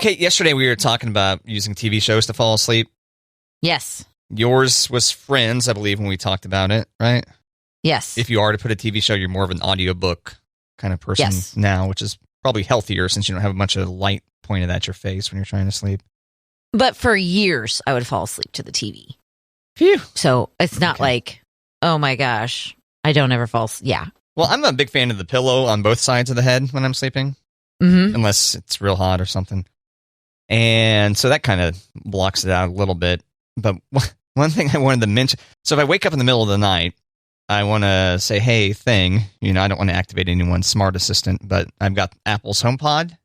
Kate, yesterday we were talking about using TV shows to fall asleep. Yes. Yours was Friends, I believe, when we talked about it, right? Yes. If you are to put a TV show, you're more of an audiobook kind of person now, which is probably healthier since you don't have a bunch of light pointed at your face when you're trying to sleep. But for years, I would fall asleep to the TV. Phew. So it's not like, oh my gosh, I don't ever fall asleep. Yeah. Well, I'm a big fan of the pillow on both sides of the head when I'm sleeping, unless it's real hot or something. And so that kind of blocks it out a little bit. But one thing I wanted to mention, so if I wake up in the middle of the night, I want to say, hey, thing, I don't want to activate anyone's smart assistant, but I've got Apple's HomePod,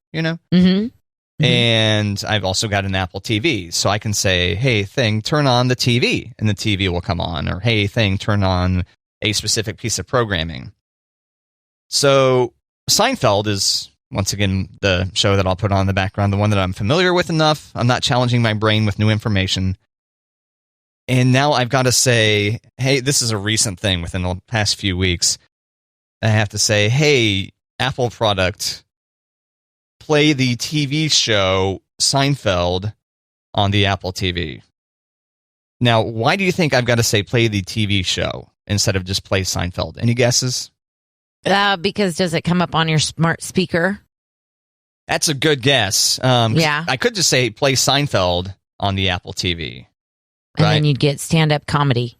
and I've also got an Apple TV. So I can say, hey, thing, turn on the TV, and the TV will come on. Or, hey, thing, turn on a specific piece of programming. So Seinfeld is, once again, the show that I'll put on in the background, the one that I'm familiar with enough. I'm not challenging my brain with new information. And now I've got to say, hey, this is a recent thing within the past few weeks. I have to say, hey, Apple product, play the TV show Seinfeld on the Apple TV. Now, why do you think I've got to say play the TV show instead of just play Seinfeld? Any guesses? Because does it come up on your smart speaker? That's a good guess. Yeah. I could just say play Seinfeld on the Apple TV. And right? then you'd get stand-up comedy.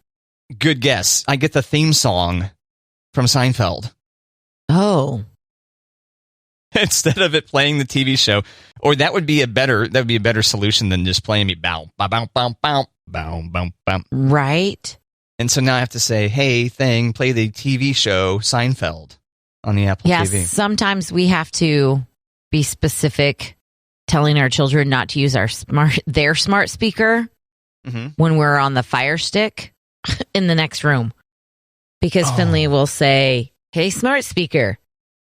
Good guess. I get the theme song from Seinfeld. Oh. Instead of it playing the TV show. Or that would be a better solution than just playing me bow, bow, bow, bow, bow, bow, bow, bow. Right. And so now I have to say, hey, thing, play the TV show Seinfeld on the Apple TV. Yes, sometimes we have to be specific, telling our children not to use their smart speaker when we're on the Fire Stick in the next room. Because Finley will say, hey, smart speaker,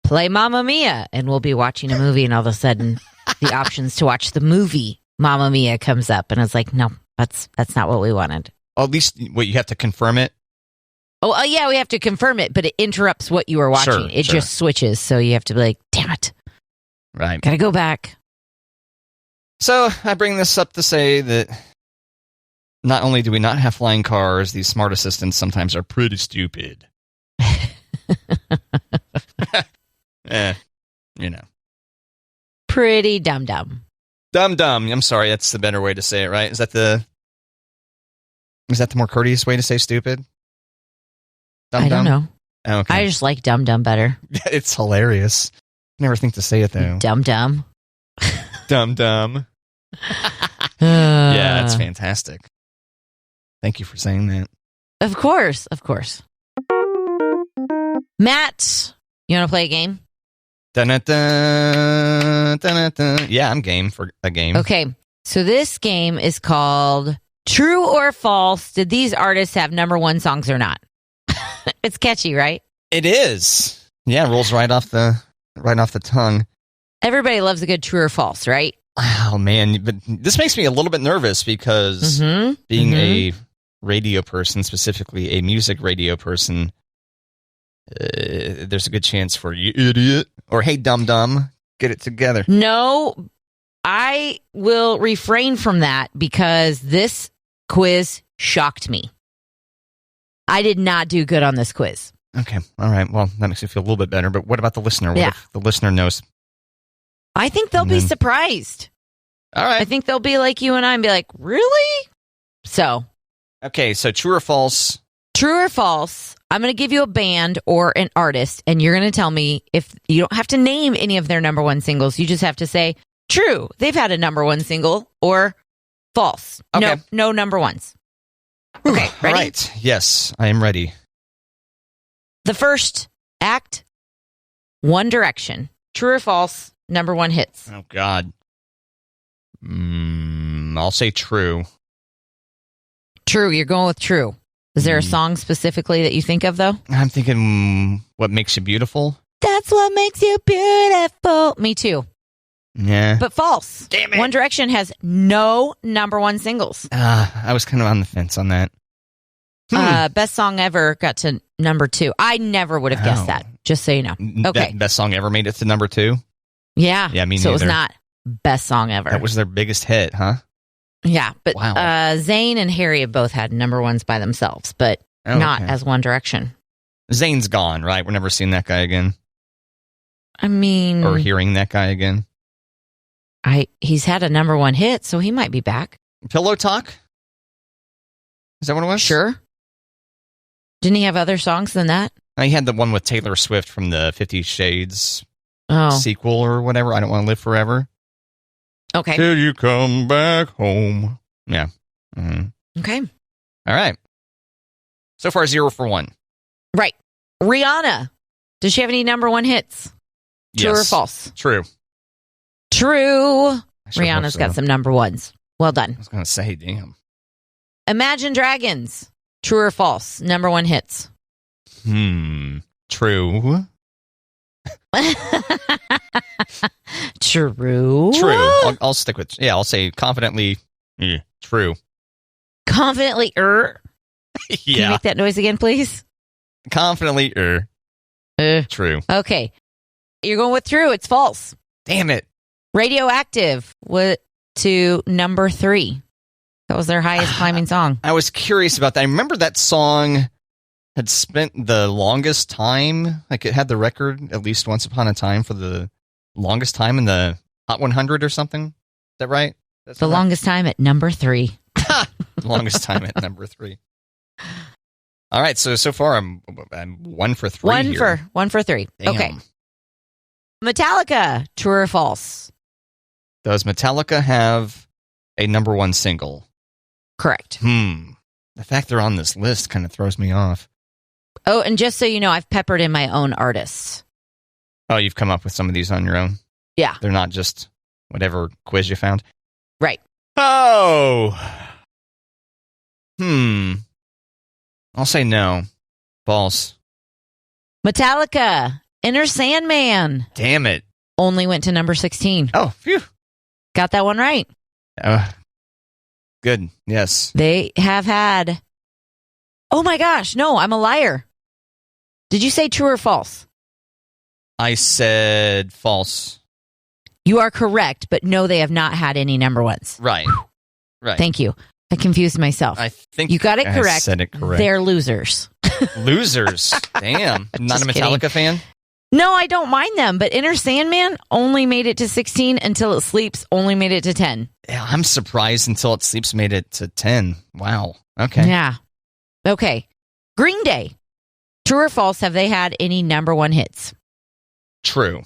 play Mamma Mia. And we'll be watching a movie, and all of a sudden the options to watch the movie Mamma Mia comes up. And it's like, no, that's not what we wanted. At least you have to confirm it. Oh, yeah, we have to confirm it, but it interrupts what you were watching. It just switches, so you have to be like, damn it. Right. Gotta go back. So I bring this up to say that not only do we not have flying cars, these smart assistants sometimes are pretty stupid. Pretty dumb. Dumb. I'm sorry, that's the better way to say it, right? Is that the more courteous way to say stupid? I don't know. Oh, okay. I just like dumb better. It's hilarious. Never think to say it, though. Dumb. Dumb. Yeah, that's fantastic. Thank you for saying that. Of course. Matt, you want to play a game? Dun-dun-dun, dun-dun-dun. Yeah, I'm game for a game. Okay, so this game is called True or False. Did these artists have number one songs or not? It's catchy, right? It is. Yeah, it rolls right off the tongue. Everybody loves a good true or false, right? Oh, man. But this makes me a little bit nervous because being a radio person, specifically a music radio person, there's a good chance for you idiot or hey, dum-dum, get it together. No, I will refrain from that because this quiz shocked me. I did not do good on this quiz. Okay. All right. Well, that makes me feel a little bit better. But what about the listener? What if the listener knows? I think they'll be surprised. All right. I think they'll be like you and I and be like, really? So. Okay. So true or false? True or false. I'm going to give you a band or an artist, and you're going to tell me if you don't have to name any of their number one singles. You just have to say, true, they've had a number one single, or false. Okay. No number ones. Okay, ready? All right. Yes, I am ready. The first act, One Direction. True or false, number one hits. Oh, God. I'll say true. True, you're going with true. Is there a song specifically that you think of, though? I'm thinking What Makes You Beautiful. That's what makes you beautiful. Me too. Yeah. But false. Damn it. One Direction has no number one singles. I was kind of on the fence on that. Best song ever got to number two. I never would have guessed that, just so you know. Okay. Best song ever made it to number two? Yeah. Yeah, me So it was neither. not best song ever. That was their biggest hit, huh? Yeah, but Wow. Zayn and Harry have both had number ones by themselves, but not as One Direction. Zayn's gone, right? We're never seeing that guy again. I mean, Or hearing that guy again. he's had a number one hit, so he might be back. Pillow Talk? Is that what it was? Sure. Didn't he have other songs than that? He had the one with Taylor Swift from the 50 Shades Oh, sequel or whatever. I Don't Want to Live Forever. okay. Till you come back home. Yeah. Mm-hmm. Okay. All right. So far, 0 for 1. Right. Rihanna. Does she have any number one hits? True or Yes. false? True. True. I sure hope Rihanna's so. got some number ones. Well done. I was going to say, damn. Imagine Dragons. True or false? Number one hits. True. True. True. I'll stick with, I'll say confidently, true. Confidently, Can you Yeah. make that noise again, please? Confidently, true. Okay. You're going with true. It's false. Damn it. Radioactive went to number 3. That was their highest climbing song. I was curious about that. I remember that song had spent the longest time, like it had the record at least once upon a time for the longest time in the Hot 100 or something. Is that right? That's The longest time at number 3. longest time at number 3. All right, so far I'm 1 for 3 here. One for 3. Damn. Okay. Metallica, true or false? Does Metallica have a number 1 single? Correct. The fact they're on this list kind of throws me off. Oh, and just so you know, I've peppered in my own artists. Oh, you've come up with some of these on your own? Yeah. They're not just whatever quiz you found? Right. Oh. I'll say no. False. Metallica, Inner Sandman, Damn it. only went to number 16. Oh, phew. Got that one right. Good. Yes. They have had... Oh my gosh, no, I'm a liar. Did you say true or false? I said false. You are correct, but no, they have not had any number ones. Right. Right. Thank you. I confused myself. I think You got it I correct. said it correct. They're losers. Losers. Damn. Not a Just Metallica kidding. fan? No, I don't mind them, but Inner Sandman only made it to 16. Until It Sleeps only made it to 10. Yeah, I'm surprised Until It Sleeps made it to 10. Wow. Okay. Yeah. Okay. Green Day. True or false, have they had any number one hits? True.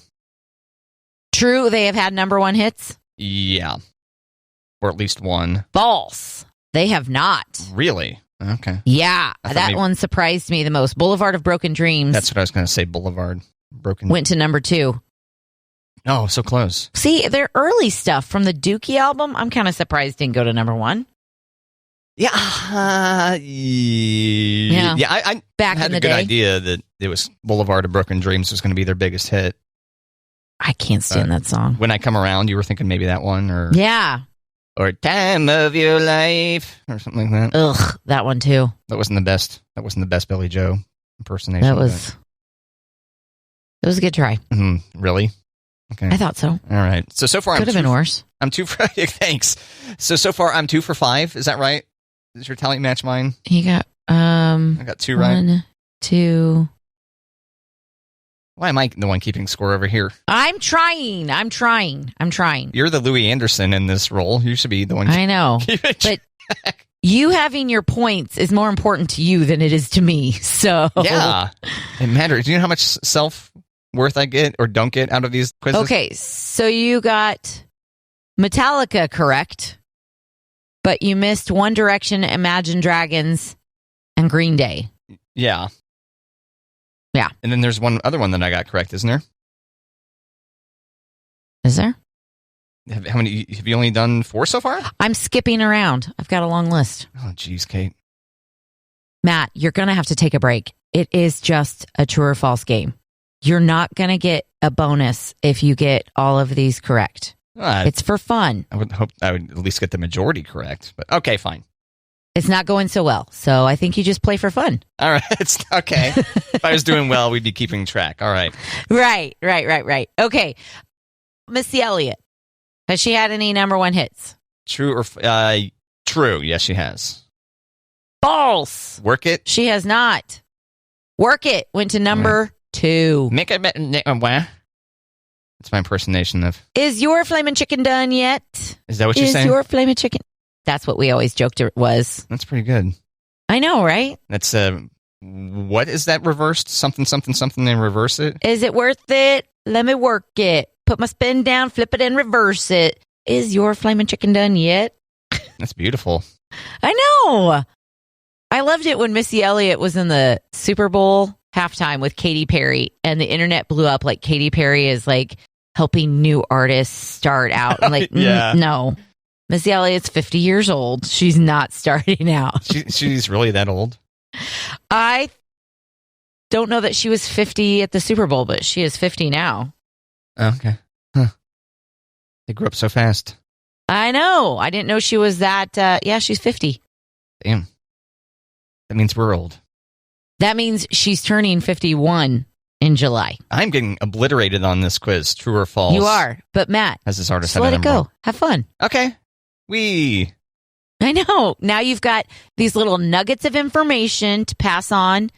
True, they have had number one hits? Yeah. Or at least one. False. They have not. Really? Okay. Yeah. I thought That maybe- one surprised me the most. Boulevard of Broken Dreams That's what I was going to say. Boulevard. Broken. went to number 2. Oh, so close. See, their early stuff from the Dookie album, I'm kind of surprised didn't go to number 1. Yeah. Yeah. I Back had in the a good day. idea that it was Boulevard of Broken Dreams was going to be their biggest hit. I can't stand that song. When I Come Around, you were thinking maybe that one or Yeah. or Time of Your Life or something like that. Ugh, that one too. That wasn't the best. That wasn't the best Billy Joe impersonation. It was a good try. Really? Okay. I thought so. All right. So far, Could have been worse. I'm 2 for. Thanks. So far, I'm 2 for 5. Is that right? Is your tally match mine? You got I got 2 right. 1, 2. Why am I the one keeping score over here? I'm trying. You're the Louis Anderson in this role. You should be the one. I know. keeping But you having your points is more important to you than it is to me. So yeah, it matters. Do you know how much self-worth I get or don't get out of these quizzes? Okay, so you got Metallica correct, but you missed One Direction, Imagine Dragons, and Green Day. Yeah. Yeah. And then there's one other one that I got correct, isn't there? Is there? How many? Have you only done 4 so far? I'm skipping around. I've got a long list. Oh, geez, Kate. Matt, you're going to have to take a break. It is just a true or false game. You're not going to get a bonus if you get all of these correct. It's for fun. I would hope I would at least get the majority correct. But okay, fine. It's not going so well. So I think you just play for fun. All right. It's okay. If I was doing well, we'd be keeping track. All right. Right. Okay. Missy Elliott? Has she had any number one hits? True or true? Yes, she has. False. Work It? She has not. Work It went to number 2. Make it. What? That's my impersonation of. Is your flaming chicken done yet? Is that what you're saying? Is your flaming chicken? That's what we always joked it was. That's pretty good. I know, right? That's what is that reversed? Something, and reverse it? Is it worth it? Let me work it. Put my spin down, flip it, and reverse it. Is your flaming chicken done yet? That's beautiful. I know. I loved it when Missy Elliott was in the Super Bowl halftime with Katy Perry, and the internet blew up like Katy Perry is like helping new artists start out. I'm like, yeah. No. Missy Elliott's 50 years old. She's not starting out. She's really that old? I don't know that she was 50 at the Super Bowl, but she is 50 now. Okay. Huh. They grew up so fast. I know. I didn't know she was that. Yeah, she's 50. Damn. That means we're old. That means she's turning 51 in July. I'm getting obliterated on this quiz. True or false? You are. But Matt, has this artist just let it go. One? Have fun. Okay. I know. Now you've got these little nuggets of information to pass on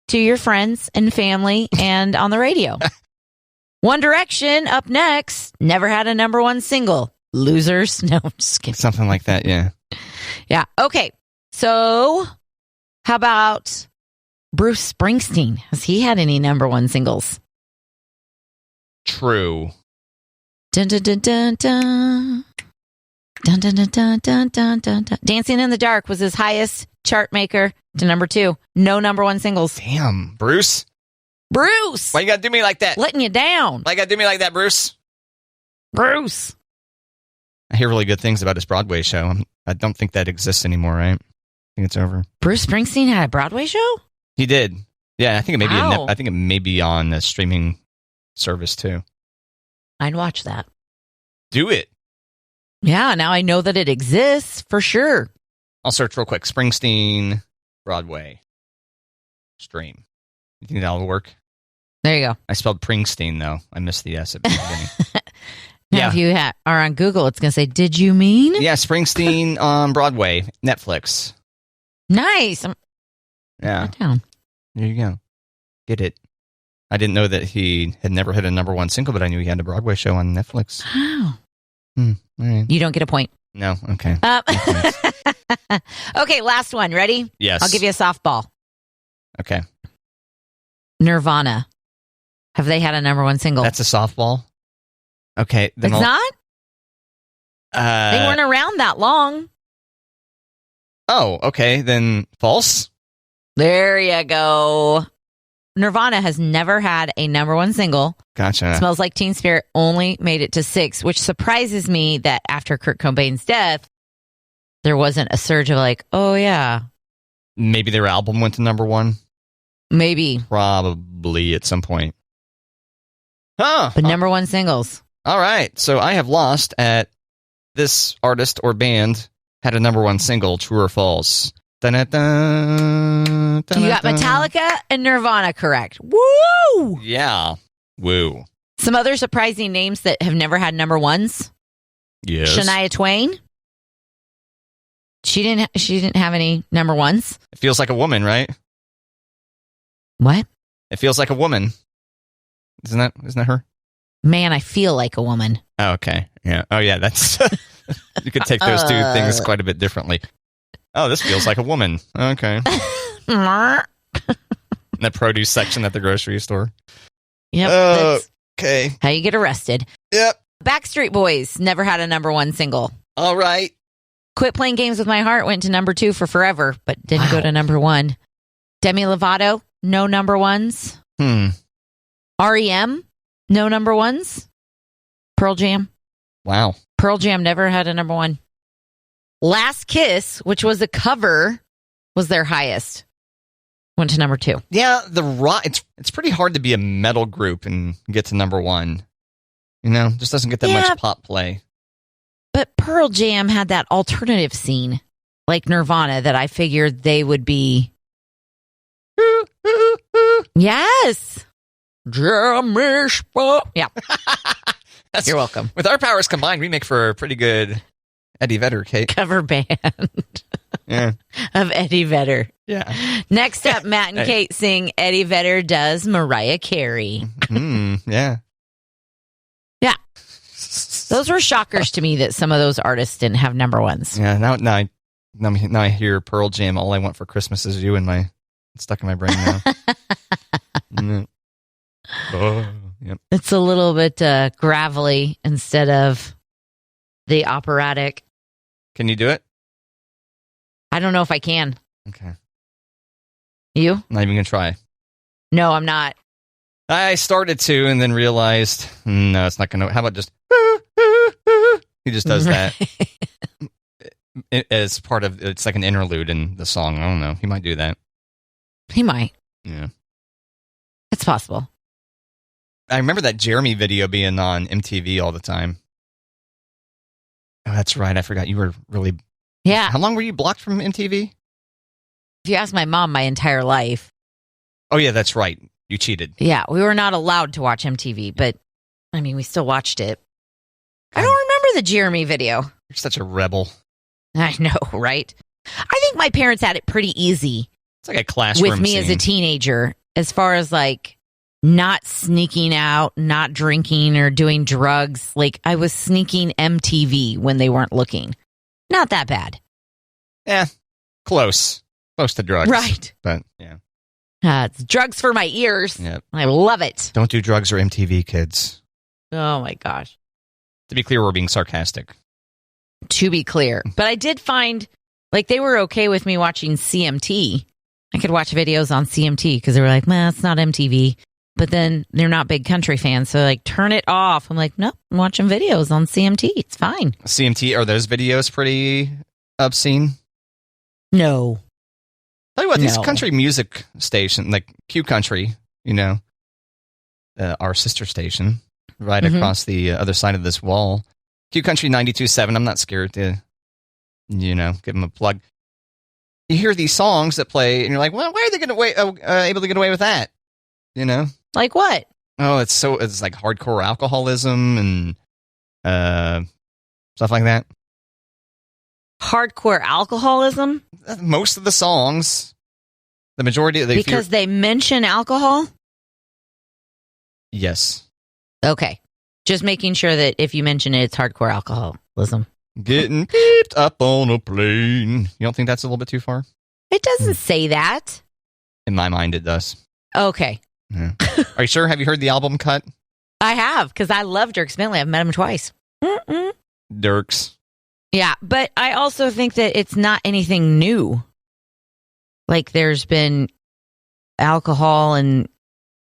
to your friends and family and on the radio. One Direction up next. Never had a number one single. Losers. No, I'm just kidding. Something like that, yeah. Yeah. Okay. So how about Bruce Springsteen? Has he had any number one singles? True. Dun, dun, dun, dun, dun. Dun, dun, dun, dun, dun, dun, dun, dun. Dancing in the Dark was his highest chart maker to number 2. No number one singles. Damn, Bruce. Bruce! Why you gotta do me like that? Letting you down. Why you gotta do me like that, Bruce? Bruce. I hear really good things about his Broadway show. I don't think that exists anymore, right? I think it's over. Bruce Springsteen had a Broadway show? He did. Yeah, I think Wow. it may be on a streaming service too. I'd watch that. Do it. Yeah, now I know that it exists for sure. I'll search real quick. Springsteen Broadway stream. You think that'll work? There you go. I spelled Pringsteen though. I missed the S at the beginning. Now, Yeah. if you are on Google, it's going to say, "Did you mean?" Yeah, Springsteen on Broadway, Netflix. Nice. Yeah, Down. there you go. Get it. I didn't know that he had never hit a number one single, but I knew he had a Broadway show on Netflix. Wow. All right. You don't get a point. No, okay. Okay, last one. Ready? Yes. I'll give you a softball. Okay. Nirvana. Have they had a number one single? That's a softball? Okay. Then It's not? They weren't around that long. Oh, okay. Then false? There you go. Nirvana has never had a number one single. Gotcha. Smells Like Teen Spirit only made it to 6, which surprises me that after Kurt Cobain's death, there wasn't a surge of like, oh, yeah. Maybe their album went to number one? Maybe. Probably at some point. Huh. But number one singles. All right. So I have lost at this artist or band had a number one single, true or false. Dun-dun-dun, You got dun-dun-dun. Metallica and Nirvana correct. Woo! Yeah. Woo. Some other surprising names that have never had number ones. Yes. Shania Twain. She didn't have any number ones. It feels like a woman, right? What? It feels like a woman. Isn't that her? Man, I feel like a woman. Oh, okay. Yeah. Oh, yeah. That's you could take those two things quite a bit differently. Oh, this feels like a woman. Okay. Yep. The produce section at the grocery store. That's Okay. how you get arrested. Yep. Backstreet Boys never had a number one single. All right. Quit Playing Games with My Heart went to number 2 for forever, but didn't go to number 1. Demi Lovato, no number ones. REM, no number ones. Pearl Jam. Wow. Pearl Jam never had a number 1. Last Kiss, which was a cover, was their highest. Went to number 2. Yeah, the rock. It's pretty hard to be a metal group and get to number 1. You know, just doesn't get that much pop play. But Pearl Jam had that alternative scene, like Nirvana, that I figured they would be. Yes. Jeremy Sp-" Yeah. You're welcome. With our powers combined, we make for a pretty good Eddie Vedder, Kate. Cover band Yeah. of Eddie Vedder. Yeah. Next up, Matt and Kate sing Eddie Vedder does Mariah Carey. Yeah. Yeah. Those were shockers to me that some of those artists didn't have number ones. Yeah. Now I hear Pearl Jam. All I want for Christmas is you. It's stuck in my brain now. Yep. It's a little bit gravelly instead of the operatic. Can you do it? I don't know if I can. Okay. You? I'm not even gonna try. No, I'm not. I started to and then realized, no, it's not gonna. How about just? He just does that as part of. It's like an interlude in the song. I don't know. He might do that. He might. Yeah. It's possible. I remember that Jeremy video being on MTV all the time. Oh, that's right. I forgot you were really. Yeah. How long were you blocked from MTV? If you ask my mom, my entire life. Oh, yeah, that's right. You cheated. Yeah, we were not allowed to watch MTV, but I mean, we still watched it. I don't remember the Jeremy video. You're such a rebel. I know, right? I think my parents had it pretty easy. It's like a classroom with me scene. as a teenager, as far as like not sneaking out, not drinking or doing drugs. Like I was sneaking MTV when they weren't looking. Not that bad. Yeah, close to drugs. Right. But yeah. It's drugs for my ears. Yep. I love it. Don't do drugs or MTV, kids. Oh my gosh. To be clear, we're being sarcastic. To be clear. But I did find like they were okay with me watching CMT. I could watch videos on CMT because they were like, it's not MTV. But then they're not big country fans. So like, turn it off. I'm like, no, I'm watching videos on CMT. It's fine. CMT, are those videos pretty obscene? No. Tell you what, these country music station, like Q Country, our sister station, right across the other side of this wall. Q Country 92.7. I'm not scared to, give them a plug. You hear these songs that play, and you're like, well, why are they able to get away with that? Like what? Oh, it's like hardcore alcoholism and stuff like that. Hardcore alcoholism? Most of the songs, the majority of because they mention alcohol? Yes. Okay. Just making sure that if you mention it, it's hardcore alcoholism. Getting peeped up on a plane. You don't think that's a little bit too far? It doesn't say that. In my mind, it does. Okay. Yeah. Are you sure? Have you heard the album cut? I have, because I love Dierks Bentley. I've met him twice. Dierks. Yeah, but I also think that it's not anything new. Like there's been alcohol and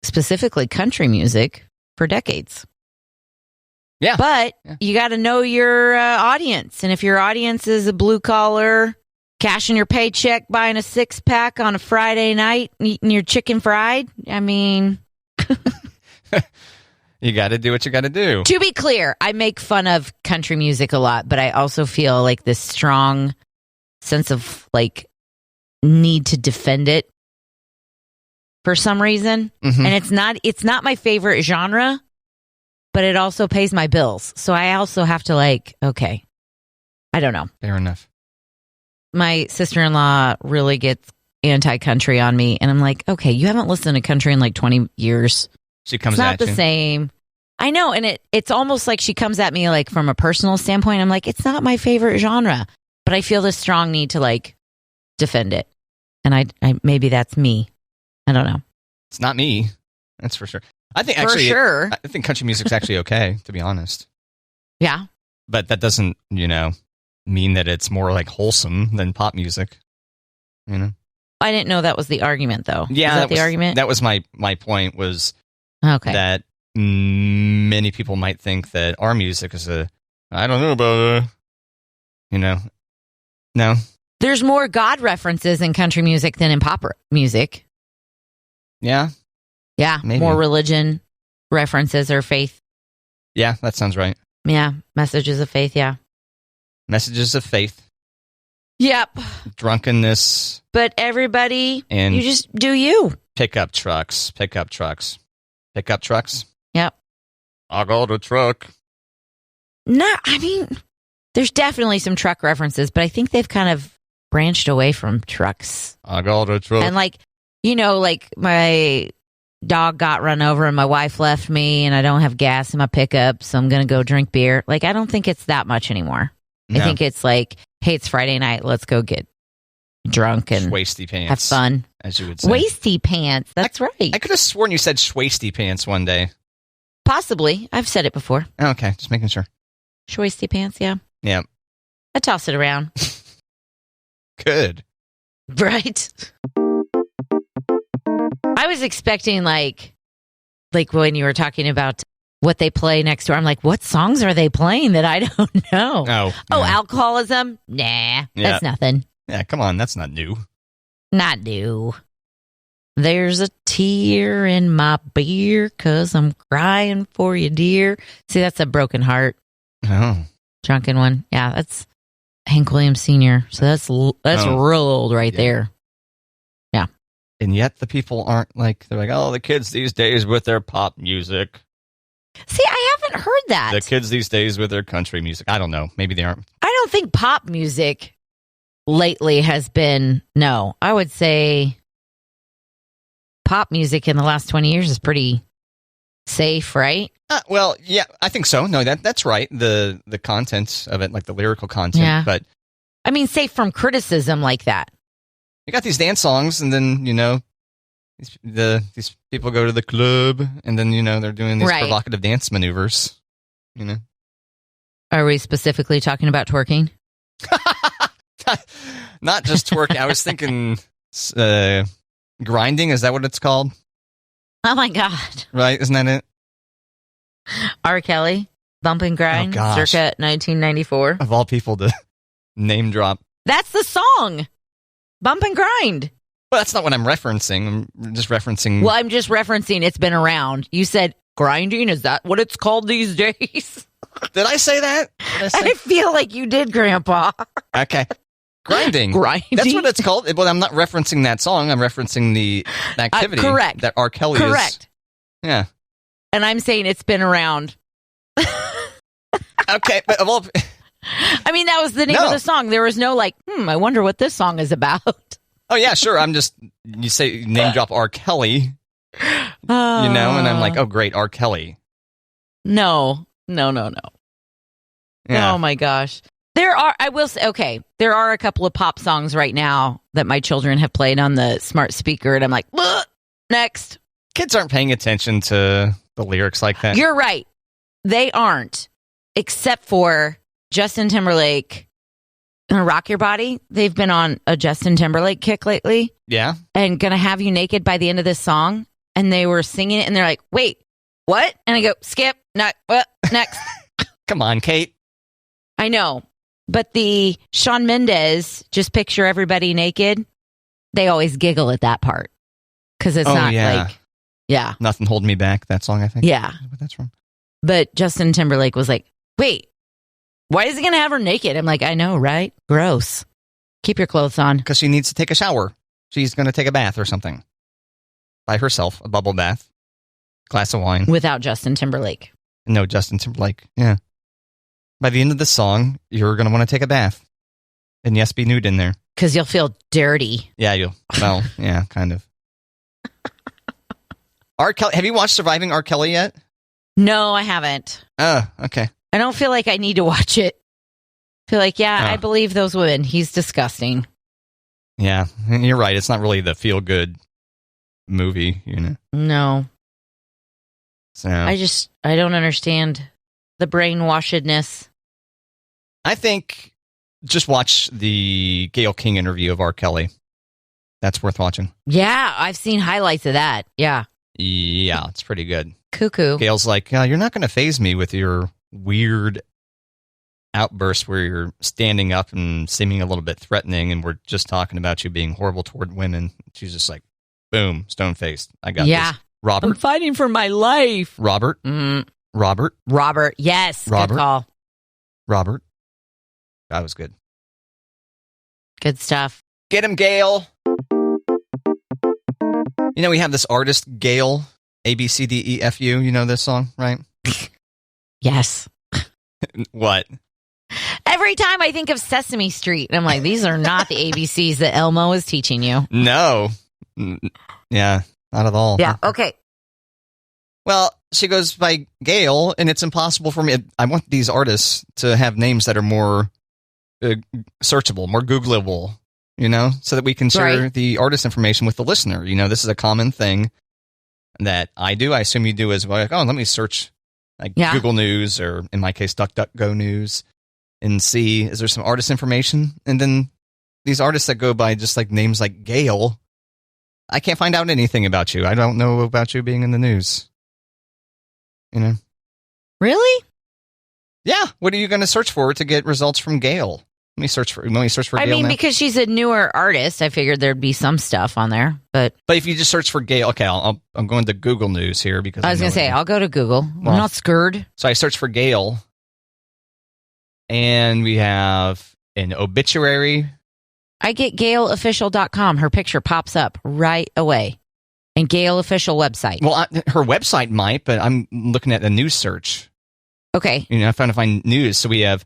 specifically country music for decades. Yeah. But you got to know your audience. And if your audience is a blue collar, cashing your paycheck, buying a 6-pack on a Friday night, eating your chicken fried, I mean... You got to do what you got to do. To be clear, I make fun of country music a lot, but I also feel like this strong sense of like need to defend it for some reason. Mm-hmm. And it's not my favorite genre, but it also pays my bills. So I also have to okay, I don't know. Fair enough. My sister-in-law really gets anti-country on me, and I'm like, okay, you haven't listened to country in 20 years. She comes it's not at the you. Same. I know, and it's almost like she comes at me from a personal standpoint. I'm like, it's not my favorite genre, but I feel this strong need to defend it. And I maybe that's me. I don't know. It's not me. That's for sure. I think sure. I think country music's actually okay, to be honest. Yeah. But that doesn't, mean that it's more wholesome than pop music. I didn't know that was the argument, though. Yeah, that was the argument. That was my point. Was that many people might think that our music is I don't know about no. There's more God references in country music than in pop music. Yeah. Yeah, maybe. More religion references or faith. Yeah, that sounds right. Yeah, messages of faith. Yeah, messages of faith. Yep. Drunkenness. But everybody, and you just do you. Pickup trucks. Pickup trucks. Yep. I got a truck. No, I mean, there's definitely some truck references, but I think they've kind of branched away from trucks. I got a truck. And like my dog got run over and my wife left me and I don't have gas in my pickup, so I'm going to go drink beer. Like, I don't think it's that much anymore. No. I think it's like, hey, it's Friday night. Let's go get drunk and schwasty pants, have fun. As you would say. Wasty pants. That's right. I could have sworn you said schwasty pants one day. Possibly. I've said it before. Okay, just making sure. Schwasty pants, yeah. Yeah. I toss it around. Good. Right? I was expecting like when you were talking about what they play next door, I'm like, what songs are they playing that I don't know? Oh, alcoholism? Nah, that's nothing. Yeah, come on, that's not new. Not new. There's a tear in my beer 'cause I'm crying for you, dear. See, that's a broken heart. Drunken one. Yeah, that's Hank Williams Sr. So that's real old right there. Yeah. And yet the people aren't like, they're like, oh, the kids these days with their pop music. See, I haven't heard that. The kids these days with their country music. I don't know. Maybe they aren't. I don't think pop music lately has been, no. I would say pop music in the last 20 years is pretty safe, right? Well, yeah, I think so. No, that's right. The content of it, like the lyrical content. Yeah. But I mean, safe from criticism like that. You got these dance songs, and then, these people go to the club, and then, they're doing these provocative dance maneuvers, Are we specifically talking about twerking? Not just twerking. I was thinking grinding. Is that what it's called? Oh, my God. Right? Isn't that it? R. Kelly, Bump and Grind, circa 1994. Of all people to name drop. That's the song. Bump and Grind. Well, that's not what I'm referencing. I'm just referencing. Well, I'm just referencing it's been around. You said grinding. Is that what it's called these days? Did I say that? I feel like you did, Grandpa. Okay. Grinding. That's what it's called. But I'm not referencing that song. I'm referencing the activity. Correct. That R. Kelly is. Correct. Yeah. And I'm saying it's been around. Okay. But of all... I mean, that was the name of the song. There was no I wonder what this song is about. Oh, yeah, sure. You say name drop R. Kelly, and I'm like, oh, great, R. Kelly. No. Yeah. Oh, my gosh. There are a couple of pop songs right now that my children have played on the smart speaker, and I'm like, next. Kids aren't paying attention to the lyrics like that. You're right. They aren't, except for Justin Timberlake. Rock Your Body. They've been on a Justin Timberlake kick lately. Yeah. And Gonna Have You Naked by the end of this song. And they were singing it and they're like, wait, what? And I go, skip, not, what, next. Come on, Kate. I know. But the Shawn Mendes, Just Picture Everybody Naked, they always giggle at that part. Because it's Nothing Holding Me Back, that song, I think. Yeah. But that's wrong. But Justin Timberlake was like, wait. Why is he going to have her naked? I'm like, I know, right? Gross. Keep your clothes on. Because she needs to take a shower. She's going to take a bath or something. By herself, a bubble bath. Glass of wine. Without Justin Timberlake. No, Justin Timberlake. Yeah. By the end of the song, you're going to want to take a bath. And yes, be nude in there. Because you'll feel dirty. Yeah, yeah, kind of. R. Kelly, have you watched Surviving R. Kelly yet? No, I haven't. Oh, okay. I don't feel like I need to watch it. I feel like, I believe those women. He's disgusting. Yeah, you're right. It's not really the feel-good movie, No. So I don't understand the brainwashedness. I think just watch the Gayle King interview of R. Kelly. That's worth watching. Yeah, I've seen highlights of that. Yeah. Yeah, it's pretty good. Cuckoo. Gayle's like, you're not going to faze me with your weird outburst where you're standing up and seeming a little bit threatening, and we're just talking about you being horrible toward women. She's just like, boom, stone-faced. I got this. Robert. I'm fighting for my life. Robert. Mm. Robert. Yes. Robert. Good call. Robert. That was good. Good stuff. Get him, Gayle. We have this artist, Gayle, ABCDEFU, you know this song, right? Yes. What? Every time I think of Sesame Street, I'm like, these are not the ABCs that Elmo is teaching you. No. Yeah, not at all. Yeah, okay. Well, she goes by Gail, and it's impossible for me. I want these artists to have names that are more searchable, more Googleable, so that we can share the artist information with the listener. This is a common thing that I do. I assume you do as well. Like, let me search Google News, or in my case, DuckDuckGo News, and see, is there some artist information? And then these artists that go by just names like Gail, I can't find out anything about you. I don't know about you being in the news. Really? Yeah. What are you going to search for to get results from Gail? Let me search for Gail. I mean, now. Because she's a newer artist, I figured there'd be some stuff on there. But if you just search for Gail, okay, I'm going to Google News here because I was going to say I'll go to Google. I'm not scared. So I search for Gail, and we have an obituary. I get GailOfficial.com. Her picture pops up right away. And Gail official website. Well, her website might, but I'm looking at the news search. Okay. I'm trying to find news. So we have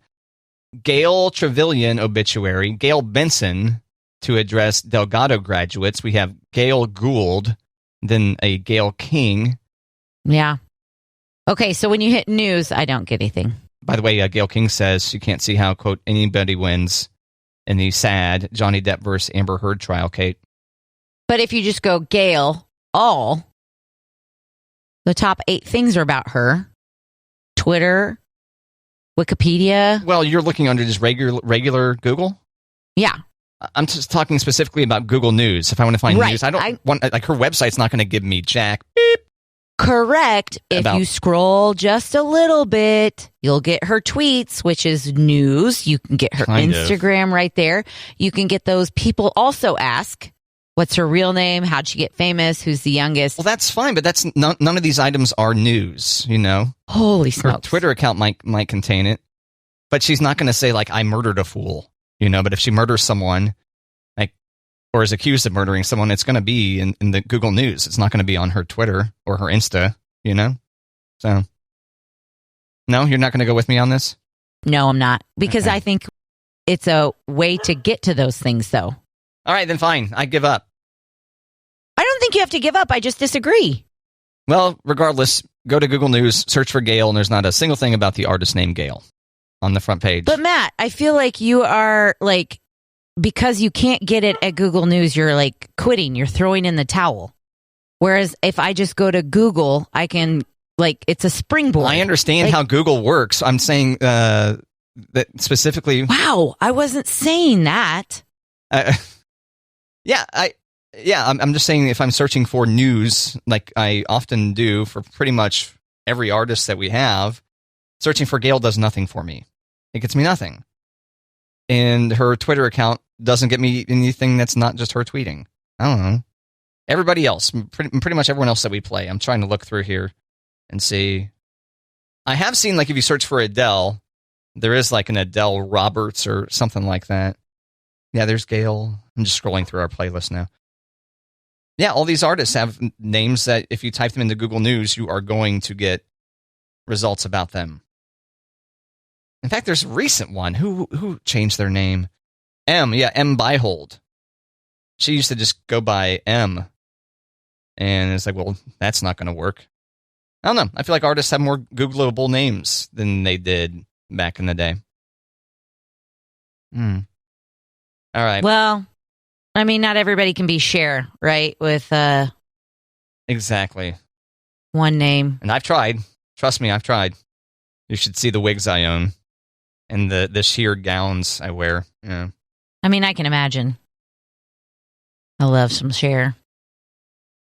Gail Trevelyan obituary, Gail Benson to address Delgado graduates. We have Gail Gould, then a Gail King. Yeah. Okay, so when you hit news, I don't get anything. By the way, Gail King says she can't see how, quote, anybody wins in the sad Johnny Depp versus Amber Heard trial, Kate. But if you just go Gail, the top 8 things are about her. Twitter, Wikipedia. Well, you're looking under just regular Google? Yeah. I'm just talking specifically about Google News. If I want to find news, I don't want, her website's not going to give me jack. Beep. Correct. If you scroll just a little bit, you'll get her tweets, which is news. You can get her Instagram right there. You can get those. People also ask, what's her real name? How'd she get famous? Who's the youngest? Well, that's fine, but that's none of these items are news, Holy smokes. Her Twitter account might contain it, but she's not going to say, I murdered a fool, But if she murders someone, or is accused of murdering someone, it's going to be in the Google News. It's not going to be on her Twitter or her Insta, So, no, you're not going to go with me on this? No, I'm not. Because I think it's a way to get to those things, though. All right, then fine. I give up. I don't think you have to give up. I just disagree. Well, regardless, go to Google News, search for Gail, and there's not a single thing about the artist named Gail on the front page. But Matt, I feel like you are because you can't get it at Google News, you're quitting. You're throwing in the towel. Whereas if I just go to Google, I can it's a springboard. I understand how Google works. I'm saying that specifically. Wow, I wasn't saying that. I'm just saying if I'm searching for news, like I often do for pretty much every artist that we have, searching for Gail does nothing for me. It gets me nothing. And her Twitter account doesn't get me anything that's not just her tweeting. I don't know. Everybody else, pretty much everyone else that we play, I'm trying to look through here and see. I have seen, if you search for Adele, there is an Adele Roberts or something like that. Yeah, there's Gail. I'm just scrolling through our playlist now. Yeah, all these artists have names that if you type them into Google News, you are going to get results about them. In fact, there's a recent one. Who changed their name? M Byhold. She used to just go by M. And it's well, that's not going to work. I don't know. I feel like artists have more Googleable names than they did back in the day. All right. Well, I mean, not everybody can be Cher, right? With exactly one name. And I've tried. Trust me, I've tried. You should see the wigs I own and the sheer gowns I wear. Yeah. I mean, I can imagine. I love some Cher.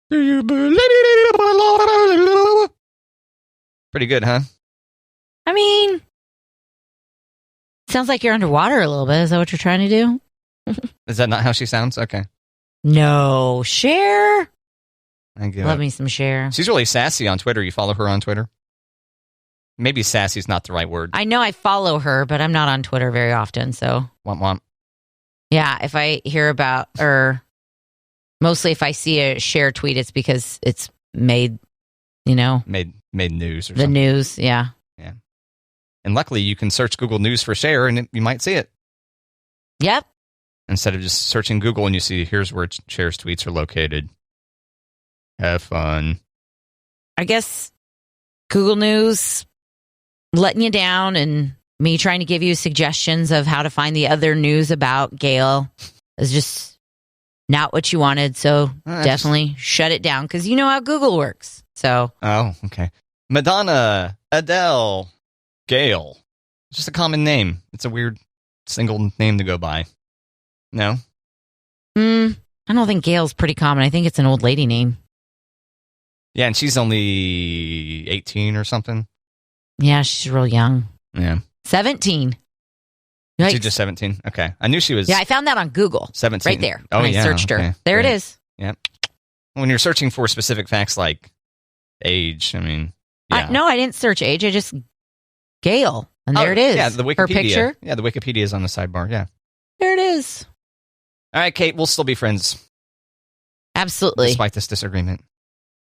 Pretty good, huh? I mean, sounds like you're underwater a little bit. Is that what you're trying to do? Is that not how she sounds? Okay. No, Cher. Love me some Cher. She's really sassy on Twitter. You follow her on Twitter? Maybe sassy's not the right word. I know I follow her, but I'm not on Twitter very often, so. Womp. Yeah, if I hear about, or mostly if I see a Cher tweet, it's because it's made made news or the something. news. Yeah. Yeah. And luckily, you can search Google News for Cher, and you might see it. Yep. Instead of just searching Google and you see, here's where Cher's tweets are located. Have fun. I guess Google News letting you down, and me trying to give you suggestions of how to find the other news about Gail is just not what you wanted. So definitely shut it down, because you know how Google works. So. Oh, okay. Madonna, Adele, Gail. Just a common name. It's a weird single name to go by. No? I don't think Gail's pretty common. I think it's an old lady name. Yeah, and she's only 18 or something. Yeah, she's real young. Yeah. 17. She's just 17? Okay. I knew she was... Yeah, I found that on Google. 17. Right there. Oh, when yeah. I searched her. There it is. Yeah. When you're searching for specific facts like age, I mean... Yeah. No, I didn't search age. I just... Gail. And there it is. Yeah, the Wikipedia. Her picture. Yeah, the Wikipedia is on the sidebar. Yeah. There it is. All right, Kate, we'll still be friends. Absolutely. Despite this disagreement.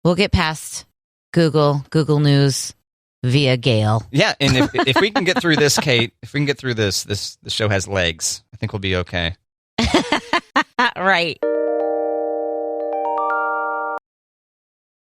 We'll get past Google News via Gail. Yeah, and if we can get through this, Kate, if we can get through this, the show has legs. I think we'll be okay. Right.